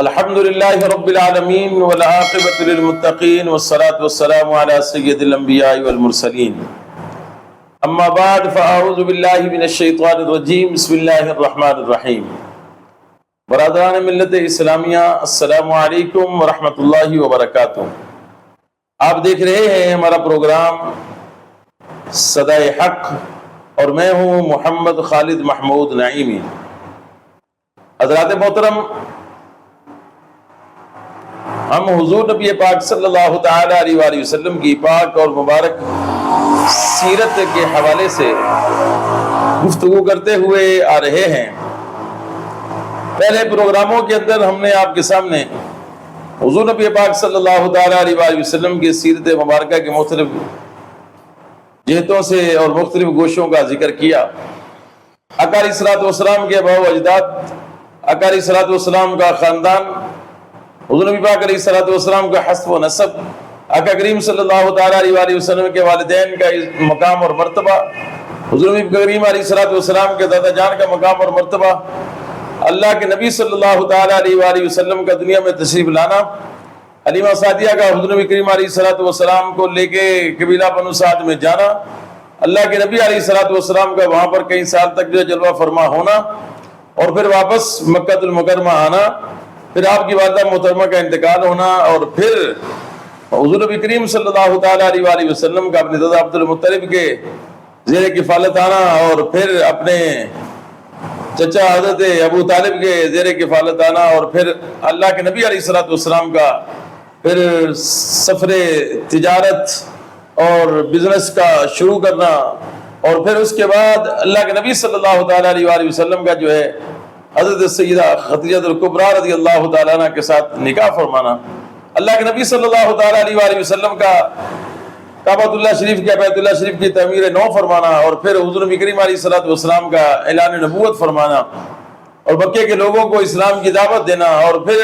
الحمد للہ رب العالمین والعاقبۃ للمتقین والصلاة والسلام علی سید الانبیاء والمرسلین اما بعد فاعوذ باللہ من الشیطان الرجیم بسم اللہ الرحمن الرحیم۔ برادران ملت اسلامیہ السلام علیکم ورحمۃ اللہ وبرکاتہ۔ آپ دیکھ رہے ہیں ہمارا پروگرام صدائے حق اور میں ہوں محمد خالد محمود نعیمی۔ حضرات محترم، ہم حضور نبی پاک صلی اللہ تعالی علیہ وآلہ وسلم کی پاک اور مبارک سیرت کے حوالے سے گفتگو کرتے ہوئے آ رہے ہیں۔ پہلے پروگراموں کے اندر ہم نے آپ کے سامنے حضور نبی پاک صلی اللہ تعالی علیہ وآلہ وسلم کی سیرت مبارکہ کے مختلف جہتوں سے اور مختلف گوشوں کا ذکر کیا۔ آقا علیہ الصلوۃ والسلام کے آباء و اجداد، آقا علیہ الصلوۃ والسلام کا خاندان، حضور نبی پاک علیہ الصلوۃ والسلام کا حسب و نسب، آقا کریم صلی اللہ تعالی علیہ وآلہ وسلم کے والدین کا مقام اور مرتبہ، حضور نبی کریم علیہ الصلوۃ والسلام کے دادا جان کا مقام اور مرتبہ، اللہ کے نبی صلی اللہ تعالی علیہ وآلہ وسلم کا دنیا میں تشریف لانا، حلیمہ سعدیہ کا حضور نبی کریم علیہ الصلوۃ والسلام کو لے کے قبیلہ بنو سعد میں جانا، اللہ کے نبی علیہ الصلوۃ والسلام کا وہاں پر کئی سال تک جو جلوہ فرما ہونا اور پھر واپس مکہ المکرمہ آنا، پھر آپ کی والدہ محترمہ کا انتقال ہونا، اور پھر حضور نبی کریم صلی اللہ تعالی علیہ وآلہ وسلم کا اپنے دادا عبد المطلب کے زیر کفالت آنا، اور پھر اپنے چچا حضرت ابو طالب کے زیر کفالت آنا، اور پھر اللہ کے نبی علیہ الصلوۃ والسلام کا پھر سفر تجارت اور بزنس کا شروع کرنا، اور پھر اس کے بعد اللہ کے نبی صلی اللہ تعالی علیہ وآلہ وسلم کا جو ہے حضرت سیدہ خدیجہ الکبریٰ رضی اللہ تعالیٰ عنہ کے ساتھ نکاح فرمانا، اللہ کے نبی صلی اللہ تعالی علیہ وآلہ وسلم کا کعبۃ اللہ شریف کے بیت اللہ شریف کی تعمیر نو فرمانا، اور پھر حضور نبی کریم علیہ الصلوۃ والسلام کا اعلان نبوت فرمانا، اور مکے کے لوگوں کو اسلام کی دعوت دینا، اور پھر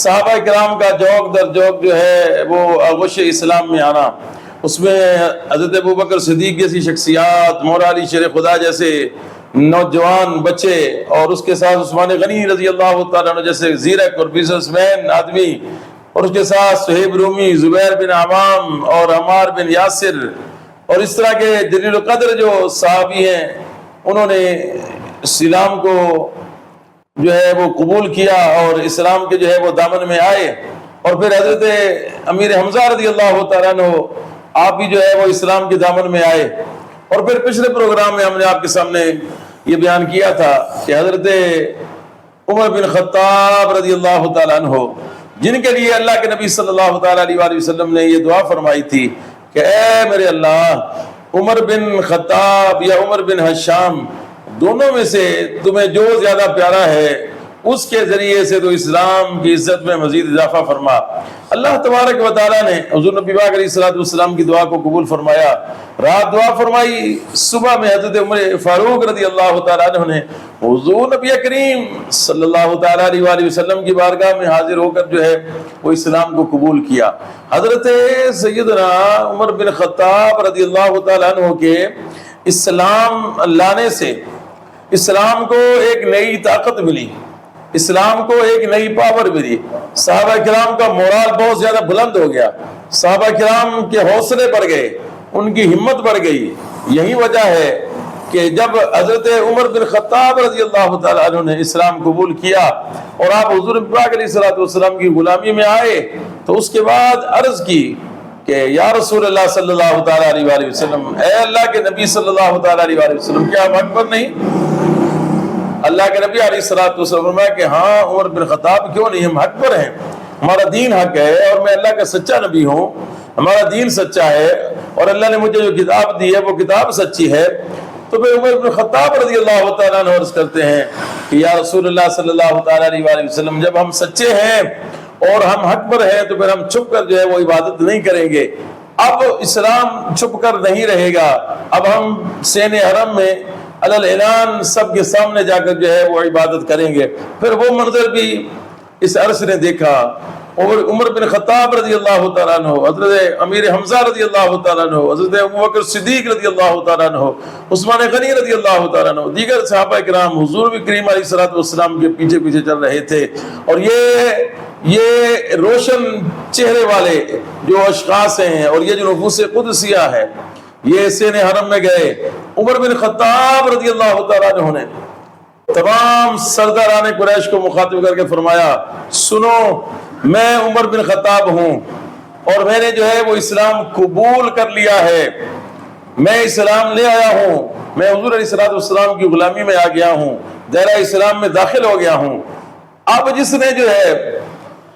صحابہ کرام کا جوق در جوق جو ہے وہ آغوش اسلام میں آنا، اس میں حضرت ابوبکر صدیق جیسی شخصیات، مولا علی شیر خدا جیسے نوجوان بچے، اور اس کے ساتھ عثمان غنی رضی اللہ تعالیٰ عنہ جیسے زیرک اور بزنس مین آدمی، اور اس کے ساتھ صہیب رومی، زبیر بن عوام اور عمار بن یاسر، اور اس طرح کے جلیل القدر جو صحابی ہیں، انہوں نے اسلام کو جو ہے وہ قبول کیا اور اسلام کے جو ہے وہ دامن میں آئے، اور پھر حضرت امیر حمزہ رضی اللہ تعالیٰ عنہ آپ بھی جو ہے وہ اسلام کے دامن میں آئے۔ اور پھر پچھلے پروگرام میں ہم نے آپ کے سامنے یہ بیان کیا تھا کہ حضرت عمر بن خطاب رضی اللہ تعالیٰ عنہ، جن کے لیے اللہ کے نبی صلی اللہ تعالیٰ علیہ وآلہ وسلم نے یہ دعا فرمائی تھی کہ اے میرے اللہ، عمر بن خطاب یا عمر بن ہشام، دونوں میں سے تمہیں جو زیادہ پیارا ہے اس کے ذریعے سے تو اسلام کی عزت میں مزید اضافہ فرما۔ اللہ تبارک و تعالیٰ نے حضور نبی پاک علیہ الصلوۃ والسلام کی دعا کو قبول فرمایا، رات دعا فرمائی، صبح میں حضرت عمر فاروق رضی اللہ تعالیٰ عنہ نے حضور نبی کریم صلی اللہ تعالیٰ علیہ وآلہ وسلم کی بارگاہ میں حاضر ہو کر جو ہے وہ اسلام کو قبول کیا۔ حضرت سیدنا عمر بن خطاب رضی اللہ تعالیٰ عنہ کے اسلام لانے سے اسلام کو ایک نئی طاقت ملی، اسلام کو ایک نئی پاور ملی، صحابہ کرام کا مورال بہت زیادہ بلند ہو گیا، صحابہ کرام کے حوصلے بڑھ گئے، ان کی ہمت بڑھ گئی۔ یہی وجہ ہے کہ جب حضرت عمر بن خطاب رضی اللہ تعالیٰ عنہ نے اسلام قبول کیا اور آپ حضور پاک علیہ الصلوۃ والسلام کی غلامی میں آئے، تو اس کے بعد عرض کی کہ یا رسول اللہ صلی اللہ تعالیٰ علیہ وآلہ وسلم، اے اللہ کے نبی صلی اللہ تعالیٰ علیہ وآلہ وسلم، کیا ہم حق پر نہیں؟ اللہ کے نبی علیہ الصلوۃ والسلام فرمایا کہ ہاں عمر بن خطاب، کیوں نہیں، ہم حق پر ہیں، ہمارا دین حق ہے، اور میں اللہ کا سچا نبی ہوں، ہمارا دین سچا ہے، اور اللہ نے مجھے جو کتاب دی ہے وہ کتاب سچی ہے۔ تو پھر عمر بن خطاب رضی اللہ تعالیٰ عنہ عرض کرتے ہیں کہ یا رسول اللہ صلی اللہ تعالیٰ علیہ وآلہ وسلم، جب ہم سچے ہیں اور ہم حق پر ہیں تو پھر ہم چھپ کر جو ہے وہ عبادت نہیں کریں گے۔ اب اسلام چھپ کر نہیں رہے گا، اب ہم سین حرم میں علل اعلان سب کے سامنے جا کر جو ہے وہ عبادت کریں گے۔ پھر وہ منظر بھی اس عرص نے دیکھا، اور عمر بن خطاب رضی اللہ تعالیٰ عنہ، حضرت امیر حمزہ رضی اللہ تعالیٰ عنہ، حضرت ابوبکر صدیق رضی اللہ تعالیٰ عنہ، عثمان غنی رضی اللہ تعالیٰ عنہ، دیگر صحابہ کرام حضور کریم علیہ الصلوۃ والسلام کے پیچھے پیچھے چل رہے تھے. اور یہ روشن چہرے والے جو اشخاص ہیں اور یہ جو نفوس قدسیہ ہے، یہ سین حرم میں گئے. عمر بن خطاب رضی اللہ تعالیٰ عنہ نے تمام سرداران قریش کو مخاطب کر کے فرمایا، سنو، میں عمر بن خطاب ہوں اور میں نے جو ہے وہ اسلام قبول کر لیا ہے، میں اسلام لے آیا ہوں، میں حضور علیہ الصلوۃ والسلام کی غلامی میں آ گیا ہوں، دائرہ اسلام میں داخل ہو گیا ہوں. اب جس نے جو ہے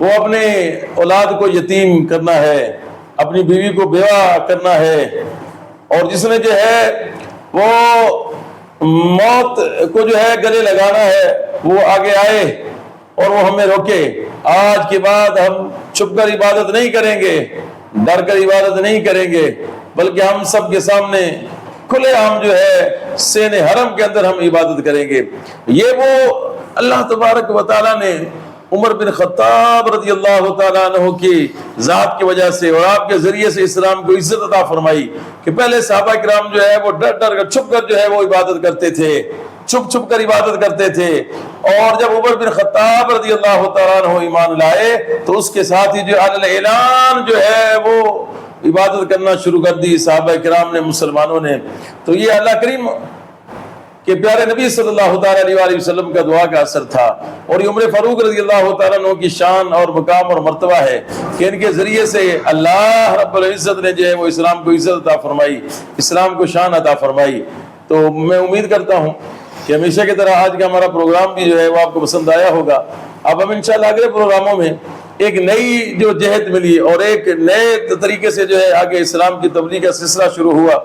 وہ اپنے اولاد کو یتیم کرنا ہے، اپنی بیوی کو بیوہ کرنا ہے، اور جس نے جو ہے وہ موت کو جو ہے گلے لگانا ہے، وہ آگے آئے اور وہ ہمیں روکے. آج کے بعد ہم چھپ کر عبادت نہیں کریں گے، ڈر کر عبادت نہیں کریں گے، بلکہ ہم سب کے سامنے کھلے عام جو ہے سین حرم کے اندر ہم عبادت کریں گے. یہ وہ اللہ تبارک و تعالیٰ نے عمر بن خطاب رضی اللہ تعالیٰ عنہ کی ذات کی وجہ سے اور آپ کے ذریعے سے اسلام کو عزت عطا فرمائی کہ پہلے صحابہ کرام جو ہے وہ ڈر ڈر کر چھپ کر جو ہے وہ عبادت کرتے تھے، چھپ چھپ کر عبادت کرتے تھے. اور جب عمر بن خطاب رضی اللہ تعالیٰ عنہ ایمان لائے تو اس کے ساتھ ہی جو اعلان جو ہے وہ عبادت کرنا شروع کر دی صحابہ کرام نے، مسلمانوں نے. تو یہ اللہ کریم کہ پیارے نبی صلی اللہ تعالیٰ علیہ وسلم کا دعا کا اثر تھا، اور یہ عمر فاروق رضی اللہ تعالیٰ عنہ کی شان اور مقام اور مرتبہ ہے کہ ان کے ذریعے سے اللہ رب العزت نے جو ہے وہ اسلام کو عزت عطا فرمائی، اسلام کو شان عطا فرمائی. تو میں امید کرتا ہوں کہ ہمیشہ کی طرح آج کا ہمارا پروگرام بھی جو ہے وہ آپ کو پسند آیا ہوگا. اب ہم انشاءاللہ اگلے پروگراموں میں ایک نئی جو جہت ملی اور ایک نئے طریقے سے جو ہے آگے اسلام کی تبلیغ کا سلسلہ شروع ہوا،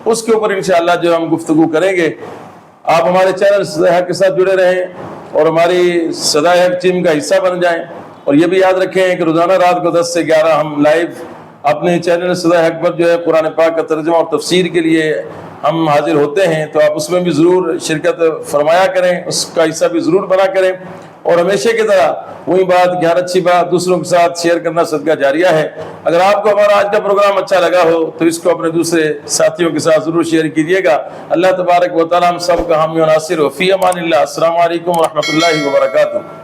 اس کے اوپر انشاءاللہ جو ہم گفتگو کریں گے. آپ ہمارے چینل صدائے حق کے ساتھ جڑے رہیں اور ہماری صدائے حق ٹیم کا حصہ بن جائیں. اور یہ بھی یاد رکھیں کہ روزانہ رات کو 10 سے 11 ہم لائیو اپنے چینل صدائے حق پر جو ہے قرآن پاک کا ترجمہ اور تفسیر کے لیے ہم حاضر ہوتے ہیں. تو آپ اس میں بھی ضرور شرکت فرمایا کریں، اس کا حصہ بھی ضرور بنا کریں. اور ہمیشہ کی طرح وہی بات کہ ہر اچھی بات دوسروں کے ساتھ شیئر کرنا صدقہ جاریہ ہے. اگر آپ کو ہمارا آج کا پروگرام اچھا لگا ہو تو اس کو اپنے دوسرے ساتھیوں کے ساتھ ضرور شیئر کیجیے گا. اللہ تبارک و تعالیٰ ہم سب کا حامی و ناصر ہو. فی امان اللہ. السلام علیکم ورحمۃ اللہ وبرکاتہ.